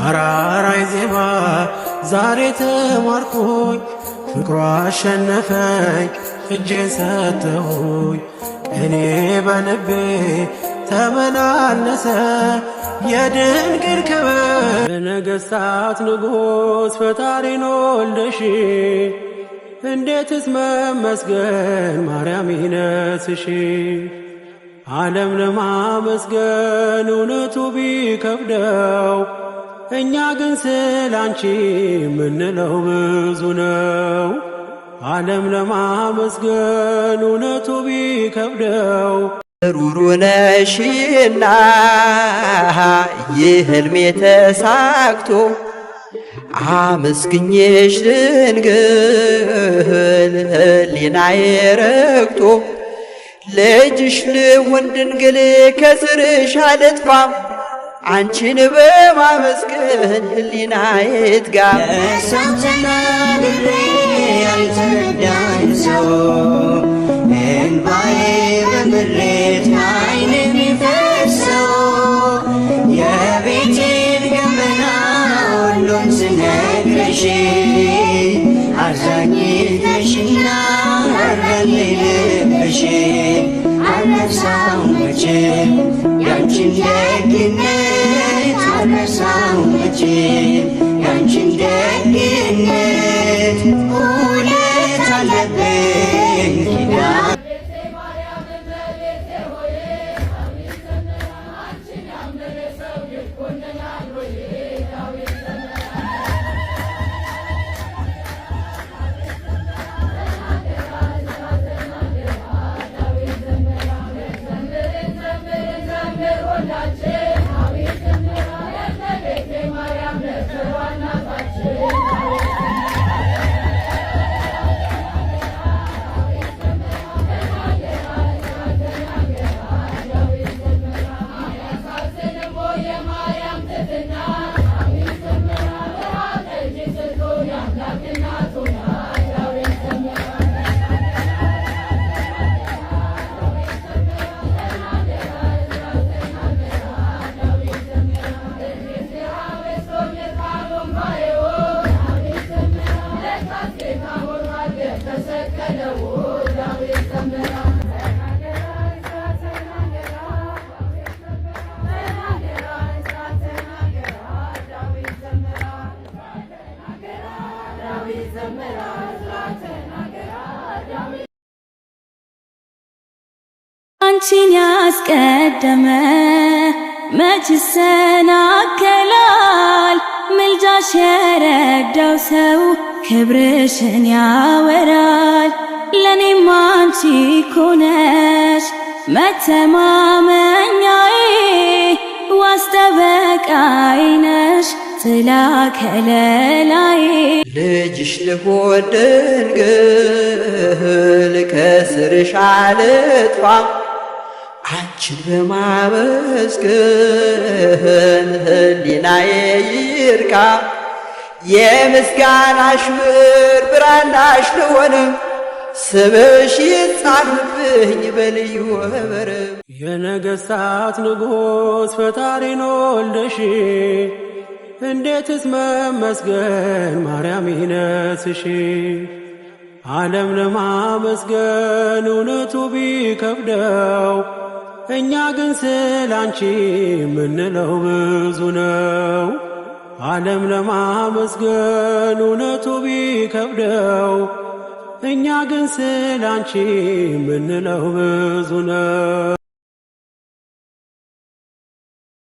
አራራይ ዜማ ዛሬ ተማርኩኝ ፍቅሯ አሸነፈኝ እጄን ሰጠሁኝ እኔ በልቤ ተመላለሰ የድንግል ክብር የነገሥታት ንጉሥ ፈጣሪን ወልደሽ እንዴትስ መመስገን ማርያም ይነስሽ ዓለም ለማመስገን እውነቱ ቢከብደው እኛ ግን ስላንቺ ምንለው ብዙ ነው። ዓለም ለማመስገን እውነቱ ቢከብደው ሩሩ ነሽና ይህ ሕልሜ ተሳክቶ አመስግኜሽ ድንግል ሕሊናዬ ረክቶ ልጅሽ ልሁን ድንግል ከስርሽ አልጥፋ አንቺን በማመስገን ሕሊናዬ ይትጋ። ለሰው ተናግሬ ያልተረዳኝ ሰው እንባዬ በምሬት ዓይኔ የሚፈሰው የቤቴን ገመና ሁሉን ስነግርሽ አዛኝት ነሽና አረልኝ ልብሽ አልረሳውም መቼም ያንቺን ደግነት አልረሳውም መቼም ያንቺን ደግነት ውለት አለብኝ ኪዳን አንቺን ያስቀደመ መች ይሰናከላል? ምልጃሽ የረዳው ሰው ክብርሽን ያወራል። ለኔም አንቺ እኮ ነሽ መተማመኛዬ ዋስ ጠበቃዬ ነሽ ጥላ ከለላዬ። ልጅሽ ልሁን ድንግል ከስርሽ አልጥፋ አንቺን በማመስገን ሕሊናዬ ይርካ። የምስጋናሽ ምር ብራናሽ ልሆንም ስምሽ ይጻፍብኝ በልዩ ኅብርም። የነገሥታት ንጉሥ ፈጣሪን ወልደሽ እንዴትስ መመስገን ማርያም ይነስሽ ዓለም ለማመስገን እውነቱ ቢከብደው እኛ ግን ስላንቺ ምንለው ብዙ ነው። ዓለም ለማመስገን እውነቱ ቢከብደው እኛ ግን ስላንቺ ምንለው ብዙ ነው።